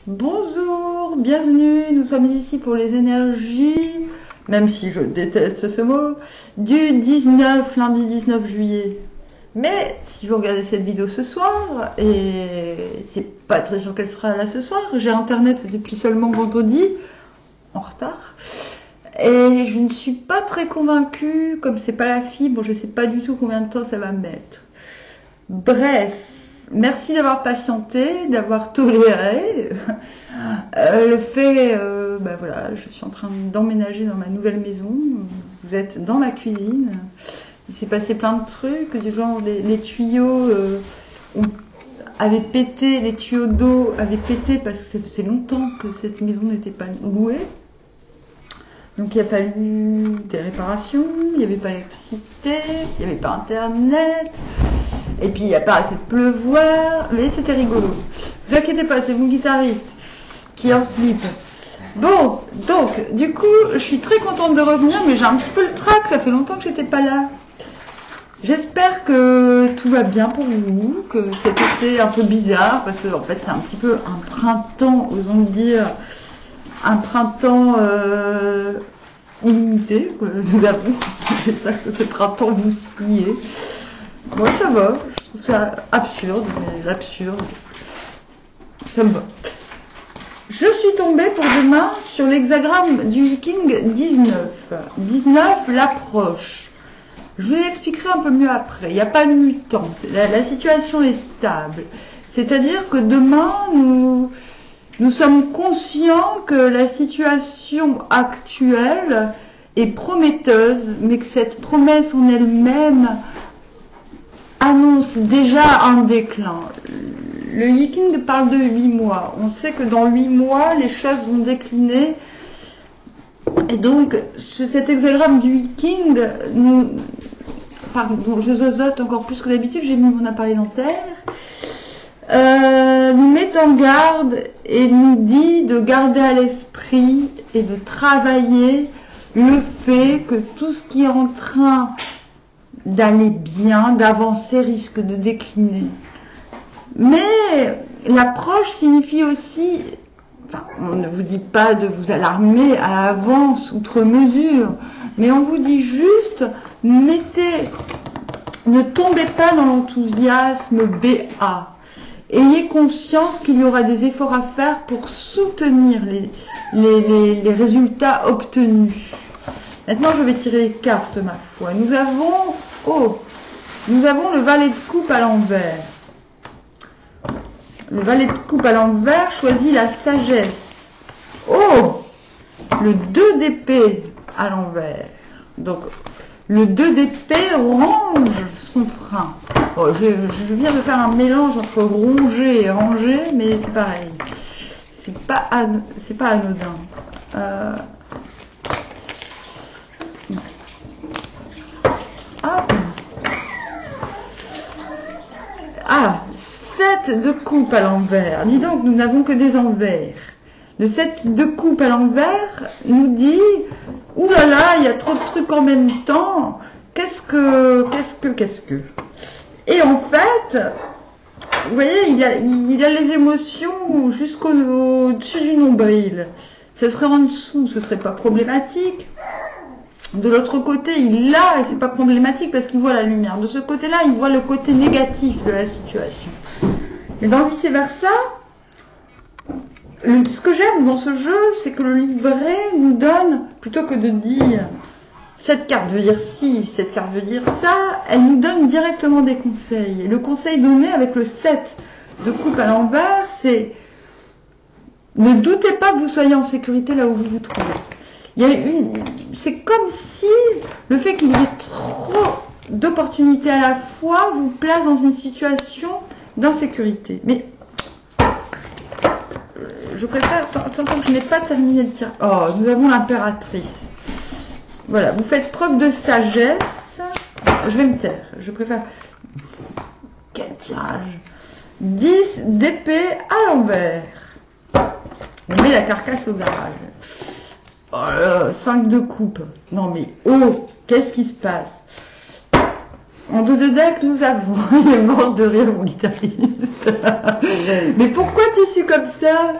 Bonjour, bienvenue, nous sommes ici pour les énergies, même si je déteste ce mot, du lundi 19 juillet. Mais si vous regardez cette vidéo ce soir, et c'est pas très sûr qu'elle sera là ce soir, j'ai internet depuis seulement vendredi, en retard, et je ne suis pas très convaincue, comme c'est pas la fibre, je sais pas du tout combien de temps ça va mettre. Bref. Merci d'avoir patienté, d'avoir toléré le fait, voilà, je suis en train d'emménager dans ma nouvelle maison, vous êtes dans ma cuisine, il s'est passé plein de trucs, du genre les tuyaux avaient pété, les tuyaux d'eau avaient pété parce que c'est longtemps que cette maison n'était pas louée. Donc il a fallu des réparations, il n'y avait pas d'électricité, il n'y avait pas internet, et puis il n'a pas arrêté de pleuvoir, mais c'était rigolo. Vous inquiétez pas, c'est mon guitariste qui est en slip. Bon, donc, du coup, je suis très contente de revenir, mais j'ai un petit peu le trac, ça fait longtemps que j'étais pas là. J'espère que tout va bien pour vous, que cet été un peu bizarre, parce que en fait c'est un petit peu un printemps, osons le dire, un printemps illimité, que nous avons. J'espère que ce printemps vous suit. Moi ça va, je trouve ça absurde, mais l'absurde, ça me va. Je suis tombée pour demain sur l'hexagramme du Viking 19. 19, l'approche. Je vous expliquerai un peu mieux après. Il n'y a pas de mutant, la situation est stable. C'est-à-dire que demain, nous sommes conscients que la situation actuelle est prometteuse, mais que cette promesse en elle-même annonce déjà un déclin. Le Viking parle de 8 mois. On sait que dans 8 mois, les choses vont décliner. Et donc, cet hexagramme du Viking, pardon, je zozote encore plus que d'habitude, j'ai mis mon appareil dentaire, nous met en garde et nous dit de garder à l'esprit et de travailler le fait que tout ce qui est en train d'aller bien, d'avancer, risque de décliner. Mais l'approche signifie aussi, enfin, on ne vous dit pas de vous alarmer à l'avance, outre mesure, mais on vous dit juste, ne tombez pas dans l'enthousiasme BA. Ayez conscience qu'il y aura des efforts à faire pour soutenir les résultats obtenus. Maintenant, je vais tirer les cartes, ma foi. Nous avons le valet de coupe à l'envers. Le valet de coupe à l'envers choisit la sagesse. Oh, le 2 d'épée à l'envers. Donc, le 2 d'épée range son frein. Oh, je viens de faire un mélange entre ronger et ranger, mais c'est pareil. C'est pas anodin. Ah, 7 de coupe à l'envers. Dis donc, nous n'avons que des envers. Le 7 de coupe à l'envers nous dit « Ouh là là, il y a trop de trucs en même temps. Qu'est-ce que... » Et en fait, vous voyez, il a les émotions jusqu'au-dessus du nombril. Ça serait en dessous, ce serait pas problématique. De l'autre côté, il l'a et c'est pas problématique parce qu'il voit la lumière. De ce côté-là, il voit le côté négatif de la situation. Mais dans le vice-versa, ce que j'aime dans ce jeu, c'est que le livret nous donne, plutôt que de dire cette carte veut dire ci, cette carte veut dire ça, elle nous donne directement des conseils. Et le conseil donné avec le 7 de coupe à l'envers, c'est ne doutez pas que vous soyez en sécurité là où vous vous trouvez. C'est comme si le fait qu'il y ait trop d'opportunités à la fois vous place dans une situation d'insécurité. Mais je préfère, tant que je n'ai pas terminé le tir. Oh, nous avons l'impératrice. Voilà, vous faites preuve de sagesse. Je vais me taire, je préfère. Quel tirage. 10 d'épée à l'envers. On met la carcasse au garage. Oh là, 5 de coupe. Non mais, oh, qu'est-ce qui se passe? En dos de deck, nous avons... Il est mort de rire, mon guitariste. Mais pourquoi tu suis comme ça?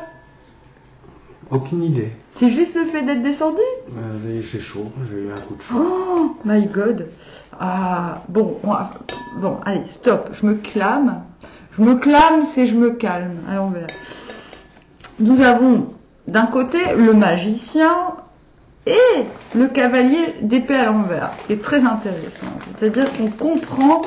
Aucune idée. C'est juste le fait d'être descendu? J'ai chaud, j'ai eu un coup de chaud. Oh my god. Ah, bon, bon, allez, stop, je me clame. Je me clame, c'est je me calme, à l'envers. Nous avons d'un côté le magicien et le cavalier d'épée à l'envers, ce qui est très intéressant. C'est-à-dire qu'on comprend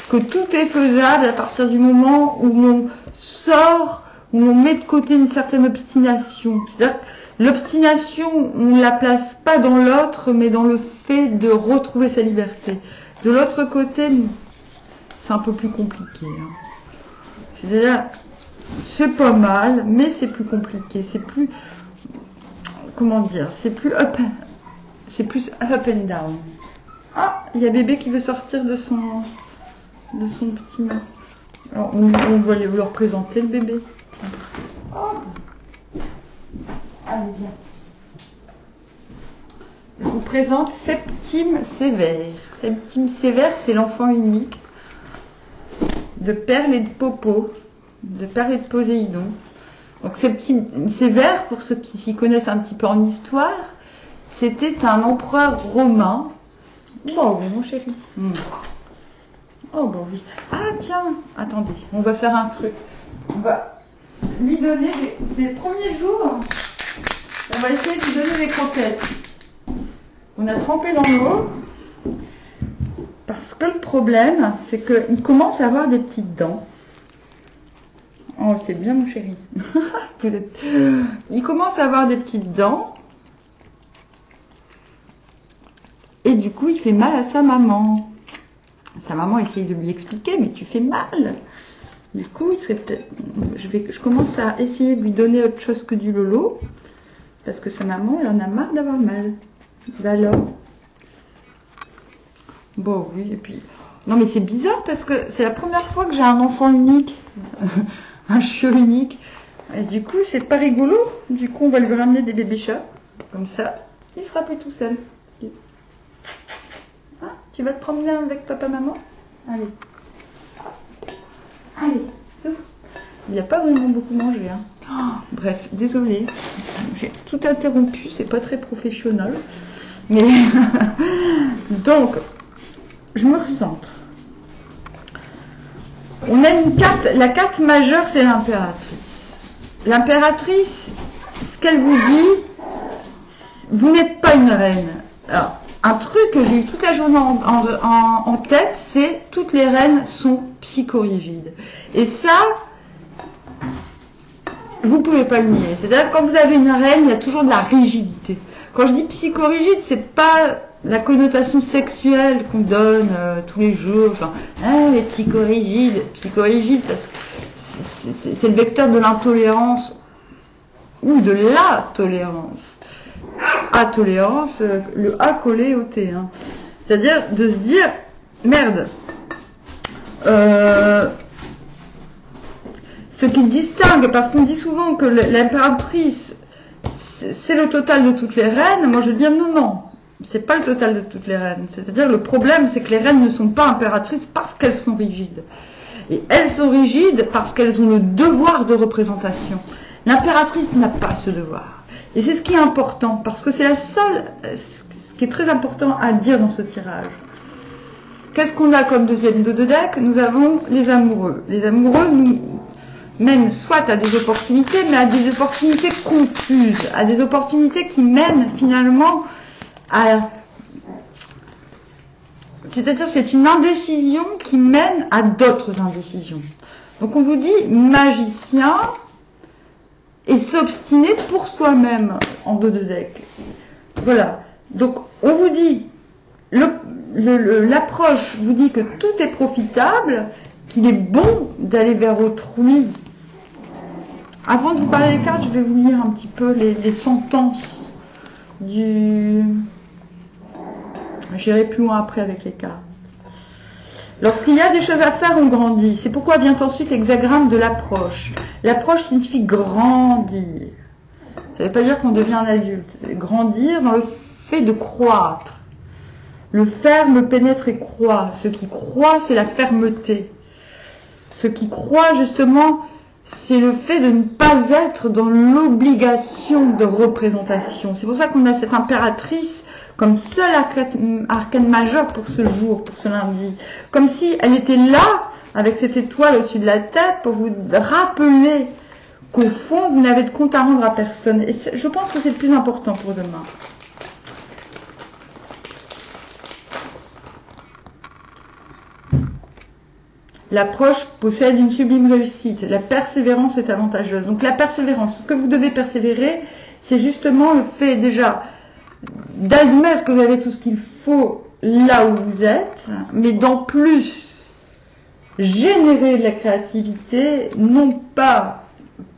que tout est faisable à partir du moment où l'on sort, où l'on met de côté une certaine obstination. C'est-à-dire que l'obstination, on ne la place pas dans l'autre, mais dans le fait de retrouver sa liberté. De l'autre côté, c'est un peu plus compliqué. C'est-à-dire, c'est pas mal, mais c'est plus compliqué. C'est plus, comment dire, c'est plus up and down. Ah, il y a bébé qui veut sortir de son petit main. Alors, on va le représenter, le bébé. Oh. Allez, viens. Je vous présente Septime Sévère. Septime Sévère, c'est l'enfant unique de Perle et de Popo, de Perle et de Poséidon. Donc Septime Sévère, pour ceux qui s'y connaissent un petit peu en histoire, c'était un empereur romain. Oh oui, mon chéri. Oh bon oui. Ah tiens, attendez, on va faire un truc. On va lui donner ses premiers jours. On va essayer de lui donner des croquettes. On a trempé dans l'eau. Parce que le problème, c'est qu'il commence à avoir des petites dents. Oh, c'est bien mon chéri. Il commence à avoir des petites dents. Et du coup, il fait mal à sa maman. Sa maman essaye de lui expliquer, mais tu fais mal. Du coup, il serait peut-être... Je commence à essayer de lui donner autre chose que du lolo. Parce que sa maman, elle en a marre d'avoir mal. Ben alors... Bon, oui, et puis... Non, mais c'est bizarre parce que c'est la première fois que j'ai un enfant unique. Un chiot unique. Et du coup, c'est pas rigolo. Du coup, on va lui ramener des bébés chats. Comme ça, il sera plus tout seul. Hein, tu vas te promener avec papa, maman? Allez. Allez, tout. Il n'y a pas vraiment beaucoup mangé. Hein. Oh, bref, désolée. J'ai tout interrompu. C'est pas très professionnel. Mais... Donc... Je me recentre. On a une carte, la carte majeure, c'est l'impératrice. L'impératrice, ce qu'elle vous dit, vous n'êtes pas une reine. Alors, un truc que j'ai eu toute la journée en tête, c'est toutes les reines sont psychorigides. Et ça, vous ne pouvez pas le nier. C'est-à-dire que quand vous avez une reine, il y a toujours de la rigidité. Quand je dis psychorigide, c'est pas la connotation sexuelle qu'on donne tous les jours, enfin, les psychorigides parce que c'est le vecteur de l'intolérance ou de la tolérance. Tolérance, le A collé au T. Hein. C'est-à-dire de se dire, merde, ce qui distingue, parce qu'on dit souvent que l'impératrice, c'est le total de toutes les reines, moi je dis non. C'est pas le total de toutes les reines. C'est-à-dire le problème, c'est que les reines ne sont pas impératrices parce qu'elles sont rigides. Et elles sont rigides parce qu'elles ont le devoir de représentation. L'impératrice n'a pas ce devoir. Et c'est ce qui est important, parce que c'est la seule, ce qui est très important à dire dans ce tirage. Qu'est-ce qu'on a comme deuxième de deck? Nous avons les amoureux. Les amoureux nous mènent soit à des opportunités, mais à des opportunités confuses, à des opportunités qui mènent finalement c'est-à-dire c'est une indécision qui mène à d'autres indécisions. Donc on vous dit magicien et s'obstiner pour soi-même en dos de deck. Voilà. Donc on vous dit, l'approche vous dit que tout est profitable, qu'il est bon d'aller vers autrui. Avant de vous parler des cartes, je vais vous lire un petit peu les sentences du... J'irai plus loin après avec les cartes. Lorsqu'il y a des choses à faire, on grandit. C'est pourquoi vient ensuite l'hexagramme de l'approche. L'approche signifie grandir. Ça ne veut pas dire qu'on devient un adulte. Grandir dans le fait de croître. Le ferme pénètre et croît. Ce qui croît, c'est la fermeté. Ce qui croît, justement, c'est le fait de ne pas être dans l'obligation de représentation. C'est pour ça qu'on a cette impératrice comme seul arcane majeur pour ce jour, pour ce lundi. Comme si elle était là, avec cette étoile au-dessus de la tête, pour vous rappeler qu'au fond, vous n'avez de compte à rendre à personne. Et je pense que c'est le plus important pour demain. L'approche possède une sublime réussite. La persévérance est avantageuse. Donc la persévérance, ce que vous devez persévérer, c'est justement le fait déjà d'admettre que vous avez tout ce qu'il faut là où vous êtes, mais d'en plus générer de la créativité, non pas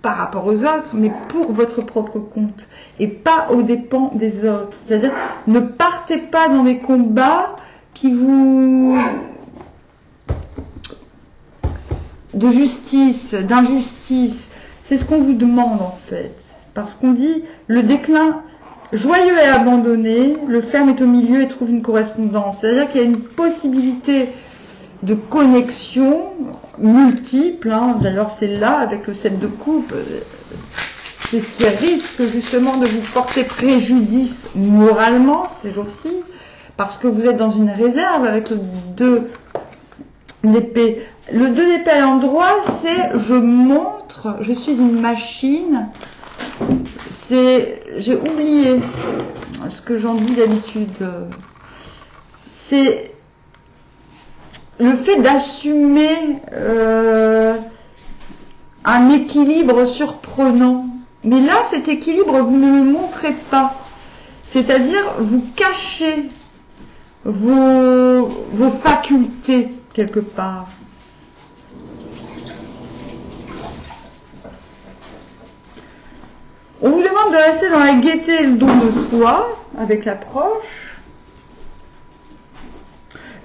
par rapport aux autres, mais pour votre propre compte, et pas aux dépens des autres. C'est-à-dire, ne partez pas dans des combats qui vous... de justice, d'injustice. C'est ce qu'on vous demande en fait. Parce qu'on dit, le déclin joyeux est abandonné, le ferme est au milieu et trouve une correspondance. C'est-à-dire qu'il y a une possibilité de connexion multiple. D'ailleurs, c'est là, avec le 7 de coupe, c'est ce qui risque justement de vous porter préjudice moralement ces jours-ci, parce que vous êtes dans une réserve avec le 2 d'épée. Le 2 d'épée à l'endroit, c'est je montre, je suis une machine. J'ai oublié ce que j'en dis d'habitude. C'est le fait d'assumer un équilibre surprenant. Mais là, cet équilibre, vous ne le montrez pas. C'est-à-dire, vous cachez vos facultés quelque part. On vous demande de rester dans la gaieté et le don de soi, avec l'approche.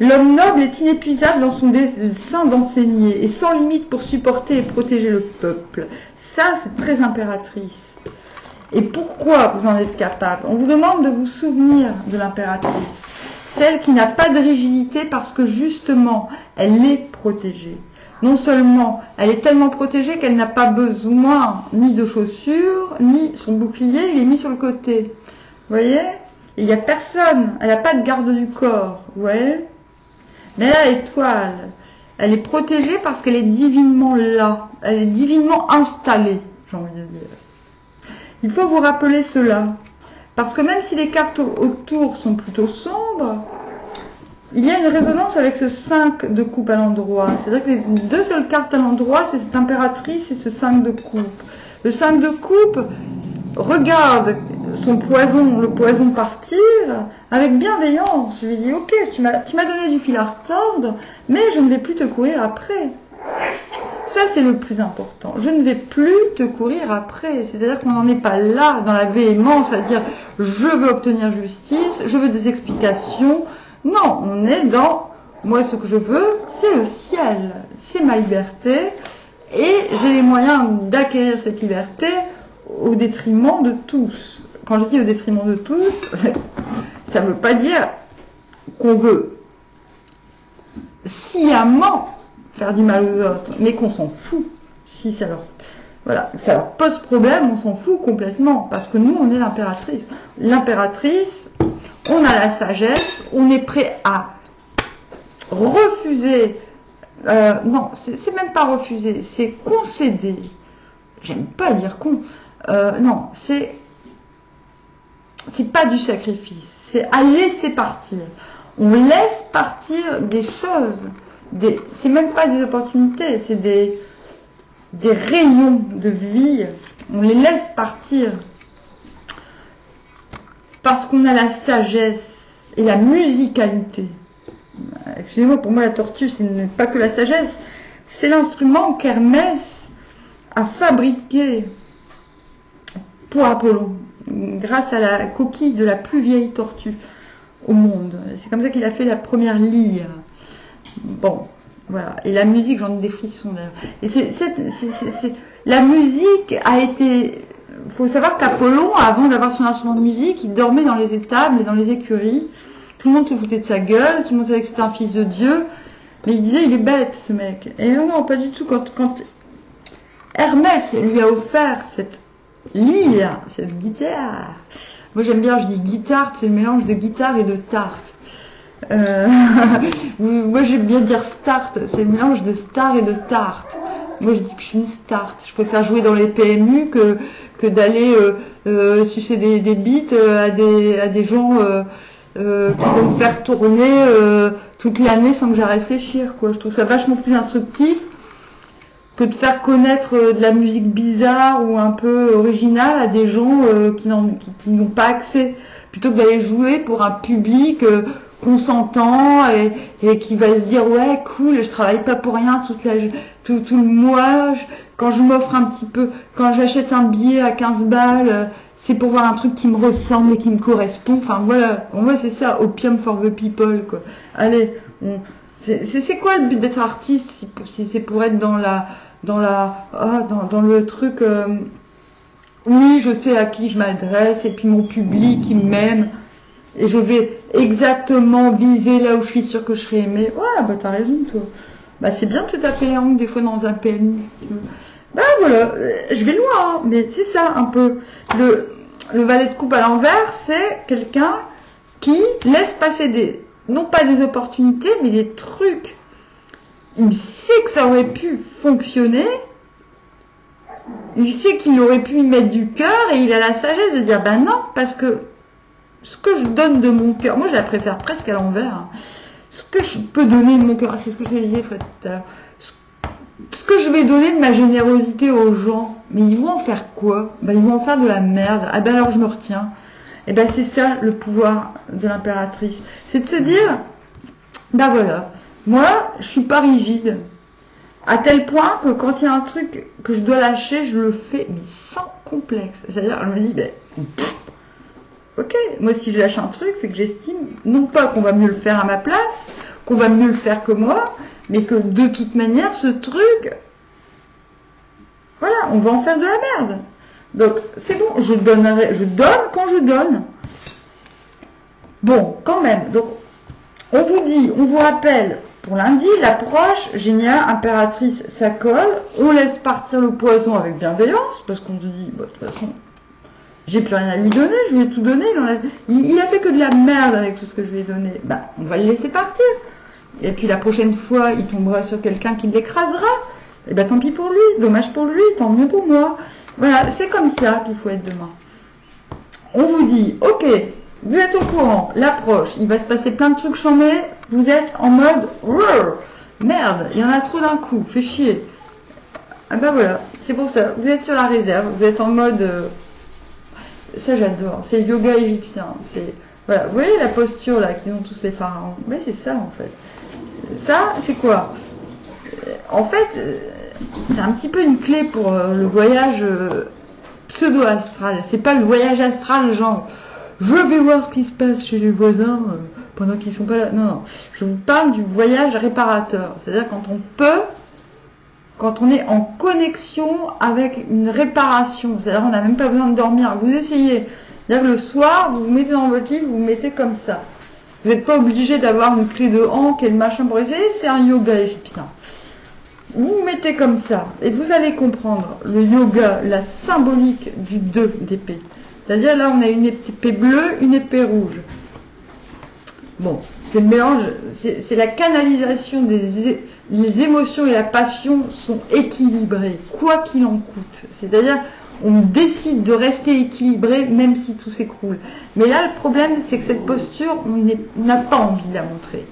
L'homme noble est inépuisable dans son dessein d'enseigner, et sans limite pour supporter et protéger le peuple. Ça, c'est très impératrice. Et pourquoi vous en êtes capable? On vous demande de vous souvenir de l'impératrice, celle qui n'a pas de rigidité parce que justement, elle est protégée. Non seulement elle est tellement protégée qu'elle n'a pas besoin ni de chaussures, ni son bouclier, il est mis sur le côté. Vous voyez? Il n'y a personne, elle n'a pas de garde du corps. Vous voyez? Mais là, l'étoile, elle est protégée parce qu'elle est divinement là. Elle est divinement installée, j'ai envie de dire. Il faut vous rappeler cela. Parce que même si les cartes autour sont plutôt sombres, il y a une résonance avec ce 5 de coupe à l'endroit. C'est-à-dire que les deux seules cartes à l'endroit, c'est cette impératrice et ce 5 de coupe. Le 5 de coupe regarde son poison, le poison partir avec bienveillance. Je lui dis, ok, tu m'as donné du fil à retordre, mais je ne vais plus te courir après. Ça, c'est le plus important. Je ne vais plus te courir après. C'est-à-dire qu'on n'en est pas là, dans la véhémence, à dire, je veux obtenir justice, je veux des explications. Non, on est dans, moi ce que je veux, c'est le ciel, c'est ma liberté, et j'ai les moyens d'acquérir cette liberté au détriment de tous. Quand je dis au détriment de tous, ça ne veut pas dire qu'on veut sciemment faire du mal aux autres, mais qu'on s'en fout. Si ça leur, voilà, ça leur pose problème, on s'en fout complètement, parce que nous, on est l'impératrice. L'impératrice, on a la sagesse, on est prêt à refuser, non, c'est même pas refuser, c'est concéder. J'aime pas dire con. Non, c'est pas du sacrifice, c'est à laisser partir. On laisse partir des choses, c'est même pas des opportunités, c'est des rayons de vie. On les laisse partir. Parce qu'on a la sagesse et la musicalité. Excusez-moi, pour moi la tortue, ce n'est pas que la sagesse, c'est l'instrument qu'Hermès a fabriqué pour Apollon, grâce à la coquille de la plus vieille tortue au monde. C'est comme ça qu'il a fait la première lyre. Bon, voilà. Et la musique, j'en ai des frissons d'ailleurs. Et la musique a été... Il faut savoir qu'Apollon, avant d'avoir son instrument de musique, il dormait dans les étables et dans les écuries. Tout le monde se foutait de sa gueule, tout le monde savait que c'était un fils de Dieu. Mais il disait, il est bête ce mec. Et non, pas du tout. Hermès lui a offert cette lyre, cette guitare. Moi j'aime bien, je dis guitare, c'est le mélange de guitare et de tarte. Moi j'aime bien dire start, c'est le mélange de star et de tarte. Moi je dis que je suis une start. Je préfère jouer dans les PMU que d'aller sucer des bites à des gens qui vont me faire tourner toute l'année sans que j'aie à réfléchir, quoi. Je trouve ça vachement plus instructif que de faire connaître de la musique bizarre ou un peu originale à des gens qui n'ont pas accès, plutôt que d'aller jouer pour un public consentant et qui va se dire ouais cool, je travaille pas pour rien tout le mois, quand je m'offre un petit peu, quand j'achète un billet à 15 balles, c'est pour voir un truc qui me ressemble et qui me correspond. Enfin voilà, pour moi c'est ça, opium for the people, quoi. Allez, c'est quoi le but d'être artiste si c'est pour être dans le truc oui je sais à qui je m'adresse et puis mon public il m'aime et je vais exactement viser là où je suis sûre que je serai aimée. Ouais bah t'as raison toi, bah c'est bien de te taper les hangles des fois dans un PMU. Bah voilà, je vais loin hein, mais c'est ça un peu le valet de coupe à l'envers, c'est quelqu'un qui laisse passer non pas des opportunités mais des trucs. Il sait que ça aurait pu fonctionner, il sait qu'il aurait pu y mettre du cœur et il a la sagesse de dire ben non, parce que ce que je donne de mon cœur, moi je la préfère presque à l'envers, hein. Ce que je peux donner de mon cœur, c'est ce que je disais Fred tout à l'heure, ce que je vais donner de ma générosité aux gens, mais ils vont en faire quoi? Ben ils vont en faire de la merde, ah ben alors je me retiens. Et ben c'est ça le pouvoir de l'impératrice, c'est de se dire ben voilà, moi, je suis pas rigide, à tel point que quand il y a un truc que je dois lâcher, je le fais, mais sans complexe. C'est-à-dire, je me dis, ben, ok, moi si je lâche un truc, c'est que j'estime, non pas qu'on va mieux le faire à ma place, qu'on va mieux le faire que moi, mais que de toute manière, ce truc, voilà, on va en faire de la merde. Donc, c'est bon, je donne quand je donne. Bon, quand même, donc, on vous rappelle, pour lundi, l'approche, génial, impératrice, ça colle, on laisse partir le poisson avec bienveillance, parce qu'on se dit, bah, de toute façon, j'ai plus rien à lui donner, je lui ai tout donné, il a fait que de la merde avec tout ce que je lui ai donné, bah, on va le laisser partir. Et puis la prochaine fois, il tombera sur quelqu'un qui l'écrasera, et bah tant pis pour lui, dommage pour lui, tant mieux pour moi. Voilà, c'est comme ça qu'il faut être demain. On vous dit, ok, vous êtes au courant, l'approche, il va se passer plein de trucs chambés, vous êtes en mode merde, il y en a trop d'un coup, fait chier. Ah ben voilà, c'est pour ça, vous êtes sur la réserve, vous êtes en mode ça j'adore, c'est le yoga égyptien, c'est voilà, vous voyez la posture là qu'ils ont tous les pharaons, mais c'est ça en fait. Ça, c'est quoi? En fait, c'est un petit peu une clé pour le voyage pseudo-astral. C'est pas le voyage astral genre je vais voir ce qui se passe chez les voisins pendant qu'ils sont pas là. Non, non. Je vous parle du voyage réparateur. C'est-à-dire quand on est en connexion avec une réparation. C'est-à-dire on n'a même pas besoin de dormir. Vous essayez. C'est-à-dire que le soir, vous vous mettez dans votre lit, vous vous mettez comme ça. Vous n'êtes pas obligé d'avoir une clé de hanque et le machin pour essayer. C'est un yoga égyptien. Vous vous mettez comme ça. Et vous allez comprendre le yoga, la symbolique du 2 d'épée. C'est-à-dire là, on a une épée bleue, une épée rouge. Bon, c'est le mélange, c'est la canalisation les émotions et la passion sont équilibrées, quoi qu'il en coûte. C'est-à-dire, on décide de rester équilibré, même si tout s'écroule. Mais là, le problème, c'est que cette posture, on n'a pas envie de la montrer.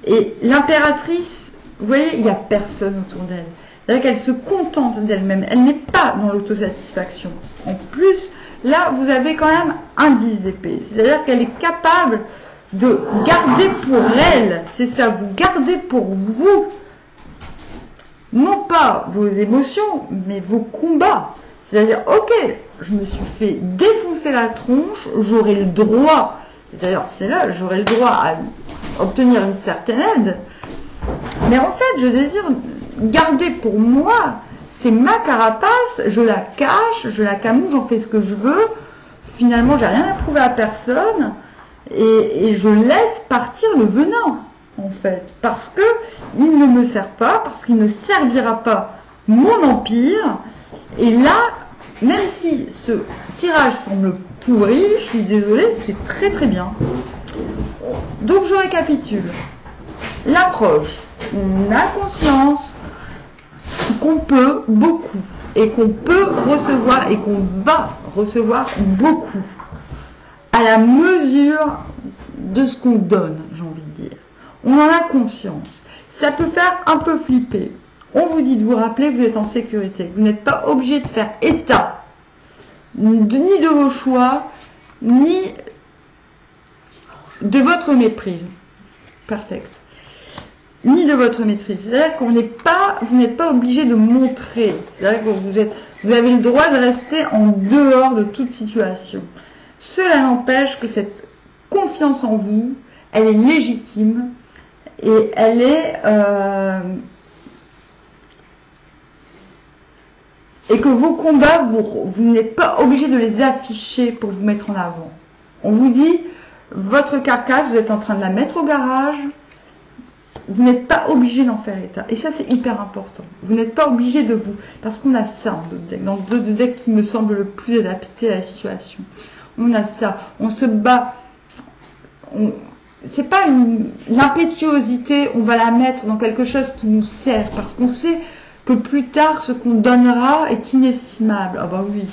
Et l'impératrice, vous voyez, il n'y a personne autour d'elle. C'est-à-dire qu'elle se contente d'elle-même. Elle n'est pas dans l'autosatisfaction. En plus, là, vous avez quand même un 10 d'épée. C'est-à-dire qu'elle est capable de garder pour elle, c'est ça, vous gardez pour vous, non pas vos émotions, mais vos combats. C'est-à-dire, ok, je me suis fait défoncer la tronche, j'aurai le droit, et d'ailleurs c'est là, j'aurai le droit à obtenir une certaine aide, mais en fait, je désire garder pour moi, c'est ma carapace, je la cache, je la camoufle, j'en fais ce que je veux, finalement j'ai rien à prouver à personne, et je laisse partir le venin, en fait, parce que il ne me sert pas, parce qu'il ne servira pas mon empire. Et là, même si ce tirage semble pourri, je suis désolée, c'est très très bien. Donc je récapitule. L'approche, on a conscience qu'on peut beaucoup et qu'on peut recevoir et qu'on va recevoir beaucoup à la mesure de ce qu'on donne, j'ai envie de dire. On en a conscience. Ça peut faire un peu flipper. On vous dit de vous rappeler que vous êtes en sécurité. Vous n'êtes pas obligé de faire état ni de vos choix, ni de votre méprise. Perfect. Ni de votre maîtrise. C'est-à-dire qu'on n'est pas, vous n'êtes pas obligé de montrer. C'est-à-dire que vous avez le droit de rester en dehors de toute situation. Cela n'empêche que cette confiance en vous, elle est légitime et elle est et que vos combats, vous n'êtes pas obligé de les afficher pour vous mettre en avant. On vous dit, votre carcasse, vous êtes en train de la mettre au garage. Vous n'êtes pas obligé d'en faire état. Et ça, c'est hyper important. Vous n'êtes pas obligé de vous... Parce qu'on a ça en d'autres decks. Dans d'autres decks qui me semblent le plus adaptés à la situation. On a ça. On se bat. C'est pas l'impétuosité, on va la mettre dans quelque chose qui nous sert. Parce qu'on sait que plus tard, ce qu'on donnera est inestimable. Ah bah oui,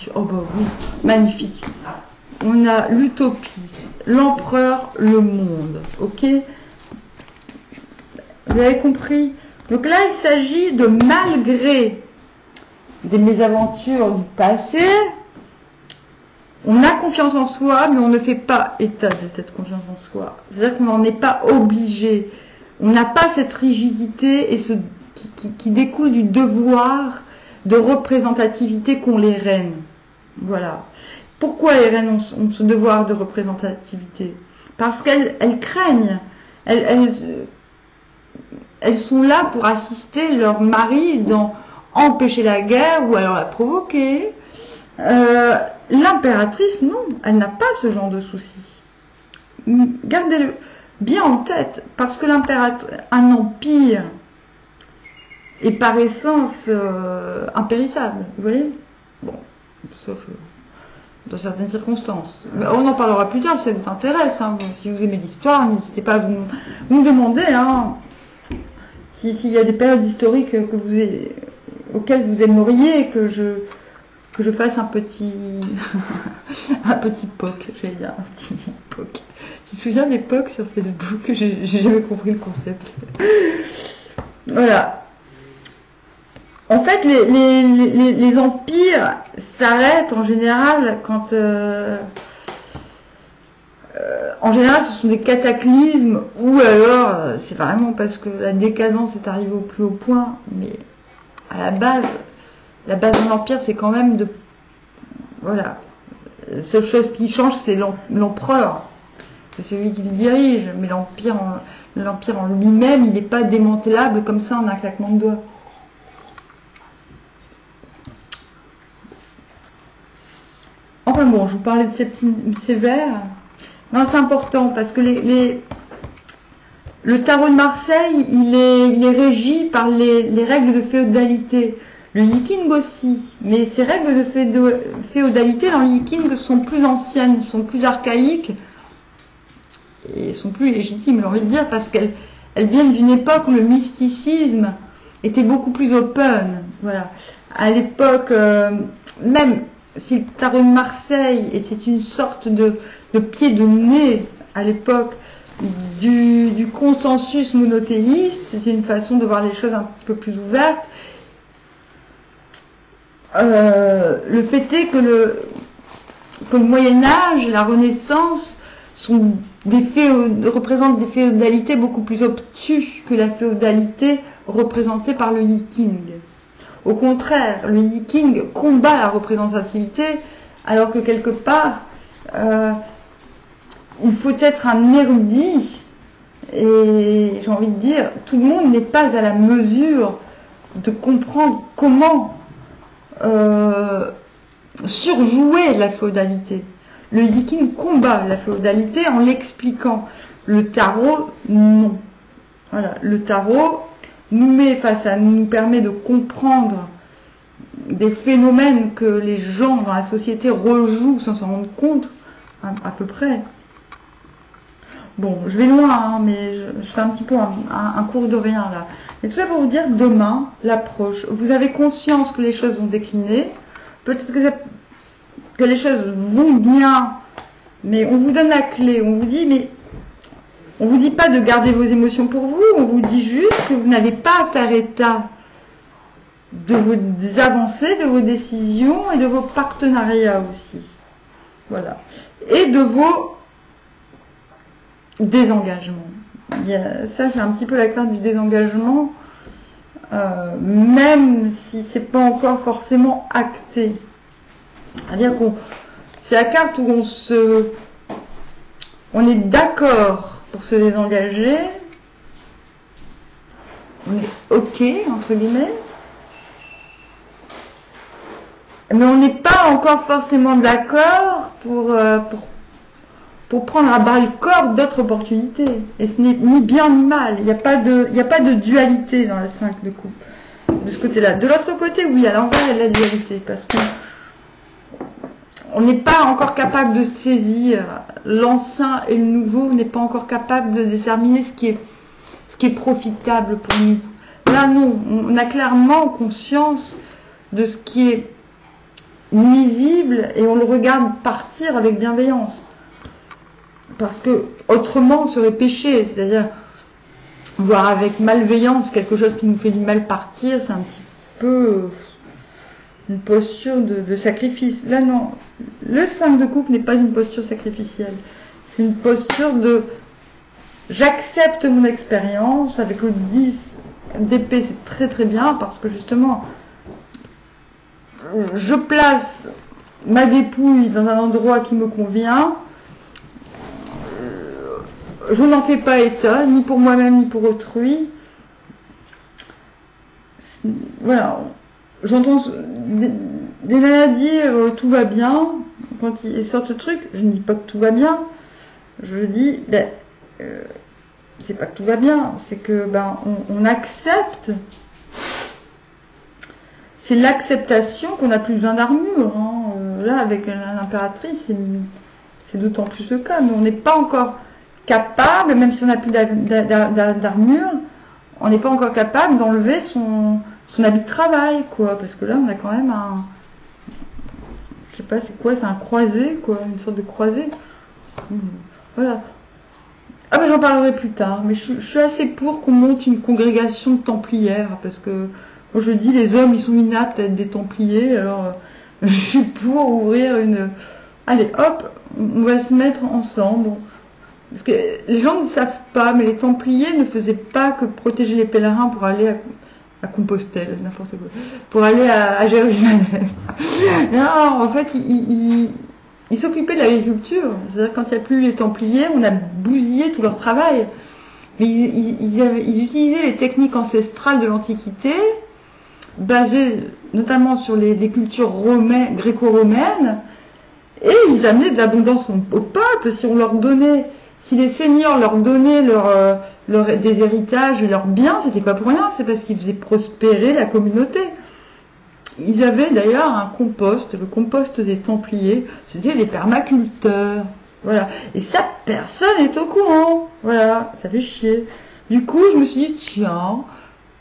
magnifique. On a l'utopie, l'empereur, le monde. Ok ? Vous avez compris? Donc là, il s'agit de, malgré des mésaventures du passé, on a confiance en soi, mais on ne fait pas état de cette confiance en soi. C'est-à-dire qu'on n'en est pas obligé. On n'a pas cette rigidité et qui découle du devoir de représentativité qu'ont les reines. Voilà. Pourquoi les reines ont ce devoir de représentativité? Parce qu'elles craignent. Elles sont là pour assister leur mari dans empêcher la guerre ou alors la provoquer. L'impératrice, non, elle n'a pas ce genre de souci. Gardez-le bien en tête, parce que un empire est par essence impérissable, vous voyez? Bon, sauf dans certaines circonstances. On en parlera plus tard si ça vous intéresse. Hein. Si vous aimez l'histoire, n'hésitez pas à vous me demander. Hein. S'il y a des périodes historiques auxquelles vous aimeriez que je fasse un petit un petit POC, j'allais dire un petit POC. Tu te souviens des POC sur Facebook? J'ai jamais compris le concept. Voilà. En fait, les empires s'arrêtent en général quand en général, ce sont des cataclysmes ou alors c'est vraiment parce que la décadence est arrivée au plus haut point. Mais à la base d'un empire, c'est quand même de... Voilà. La seule chose qui change, c'est l'empereur. C'est celui qui le dirige. Mais l'empire en lui-même, il n'est pas démantelable comme ça en un claquement de doigts. Enfin bon, je vous parlais de Septime Sévère. Non, c'est important parce que le tarot de Marseille, il est régi par les règles de féodalité. Le Yiking aussi. Mais ces règles de féodalité dans le Yiking sont plus anciennes, sont plus archaïques et sont plus légitimes, j'ai envie de dire, parce qu'elles viennent d'une époque où le mysticisme était beaucoup plus open. Voilà. À l'époque, même si le tarot de Marseille était une sorte de pied de nez à l'époque du consensus monothéiste, c'était une façon de voir les choses un petit peu plus ouvertes. Le fait est que le Moyen-Âge, la Renaissance représentent des féodalités beaucoup plus obtuses que la féodalité représentée par le Yiking. Au contraire, le Yiking combat la représentativité, alors que quelque part, il faut être un érudit, et j'ai envie de dire, tout le monde n'est pas à la mesure de comprendre comment surjouer la féodalité. Le Yiking combat la féodalité en l'expliquant. Le tarot, non. Voilà, le tarot nous permet de comprendre des phénomènes que les gens dans la société rejouent sans s'en rendre compte, à peu près. Bon, je vais loin, hein, mais je fais un petit peu un cours de rien là. Mais tout ça pour vous dire, demain, l'approche. Vous avez conscience que les choses vont décliner. Peut-être que les choses vont bien, mais on vous donne la clé. On vous dit, mais on vous dit pas de garder vos émotions pour vous. On vous dit juste que vous n'avez pas à faire état de vos avancées, de vos décisions et de vos partenariats aussi. Voilà. Et de vos désengagements. Ça, c'est un petit peu la carte du désengagement, même si c'est pas encore forcément acté. C'est-à-dire qu'on, c'est la carte où on est d'accord pour se désengager, on est ok entre guillemets, mais on n'est pas encore forcément d'accord pour prendre à bras le corps d'autres opportunités. Et ce n'est ni bien ni mal. Il n'y a pas de dualité dans la 5 de coupe. De ce côté-là. De l'autre côté, oui, à l'envers, il y a de la dualité. Parce qu'on n'est pas encore capable de saisir l'ancien et le nouveau. On n'est pas encore capable de déterminer ce qui est profitable pour nous. Là, non. On a clairement conscience de ce qui est nuisible et on le regarde partir avec bienveillance. Parce que autrement on serait péché, c'est-à-dire voir avec malveillance quelque chose qui nous fait du mal partir, c'est un petit peu une posture de sacrifice. Là non, le 5 de coupe n'est pas une posture sacrificielle, c'est une posture de j'accepte mon expérience. Avec le 10 d'épée c'est très très bien parce que justement je place ma dépouille dans un endroit qui me convient. Je n'en fais pas état, ni pour moi-même, ni pour autrui. Voilà. J'entends des nanas dire tout va bien. Quand ils sortent ce truc, je ne dis pas que tout va bien. Je dis, c'est pas que tout va bien, c'est que on accepte. C'est l'acceptation qu'on n'a plus besoin d'armure. Hein. Là, avec l'impératrice, c'est d'autant plus le cas. Mais on n'est pas encore capable, même si on n'a plus d'armure, on n'est pas encore capable d'enlever son habit de travail, quoi. Parce que là, on a quand même je sais pas c'est quoi, c'est un croisé, quoi, une sorte de croisé. Voilà. Ah ben j'en parlerai plus tard, mais je suis assez pour qu'on monte une congrégation de templières, parce que moi je dis les hommes ils sont inaptes à être des templiers, alors je suis pour ouvrir une... Allez hop, on va se mettre ensemble. Parce que les gens ne savent pas, mais les templiers ne faisaient pas que protéger les pèlerins pour aller à Compostelle, n'importe quoi, pour aller à Jérusalem. Non, en fait, ils s'occupaient de l'agriculture. C'est-à-dire quand il n'y a plus les templiers, on a bousillé tout leur travail. Mais ils utilisaient les techniques ancestrales de l'Antiquité, basées notamment sur les cultures gréco-romaines, et ils amenaient de l'abondance au peuple. Si les seigneurs leur donnaient des héritages et leurs biens, c'était pas pour rien, c'est parce qu'ils faisaient prospérer la communauté. Ils avaient d'ailleurs un compost, le compost des Templiers, c'était des permaculteurs. Voilà. Et ça, personne n'est au courant. Voilà, ça fait chier. Du coup, je me suis dit, tiens,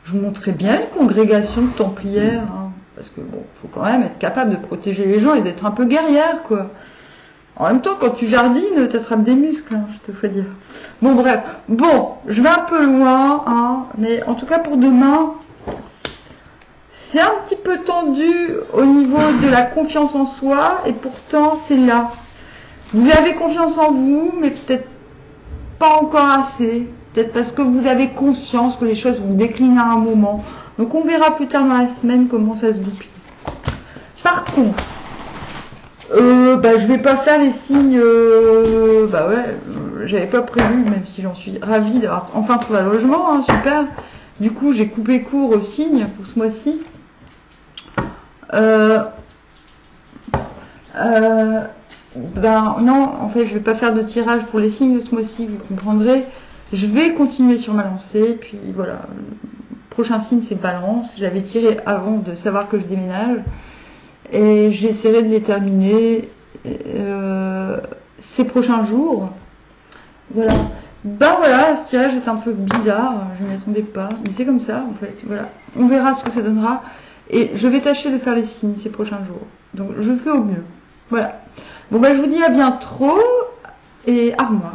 je vous montrerais bien une congrégation de Templières, hein, parce que bon, faut quand même être capable de protéger les gens et d'être un peu guerrière, quoi. En même temps, quand tu jardines, t'attrapes des muscles, hein, je te fais dire. Bon, bref. Bon, je vais un peu loin, hein, mais en tout cas pour demain, c'est un petit peu tendu au niveau de la confiance en soi, et pourtant, c'est là. Vous avez confiance en vous, mais peut-être pas encore assez. Peut-être parce que vous avez conscience que les choses vont décliner à un moment. Donc, on verra plus tard dans la semaine comment ça se goupille. Par contre, je vais pas faire les signes, j'avais pas prévu, même si j'en suis ravie d'avoir enfin trouvé un logement, hein, super. Du coup, j'ai coupé court aux signes pour ce mois-ci. Non, en fait, je vais pas faire de tirage pour les signes de ce mois-ci, vous comprendrez. Je vais continuer sur ma lancée, puis voilà. prochain signe, c'est Balance. J'avais tiré avant de savoir que je déménage. Et j'essaierai de les terminer ces prochains jours. Voilà. Ben voilà, ce tirage est un peu bizarre. Je ne m'y attendais pas. Mais c'est comme ça, en fait. Voilà. On verra ce que ça donnera. Et je vais tâcher de faire les signes ces prochains jours. Donc, je fais au mieux. Voilà. Bon, ben, je vous dis à bientôt. Et au revoir.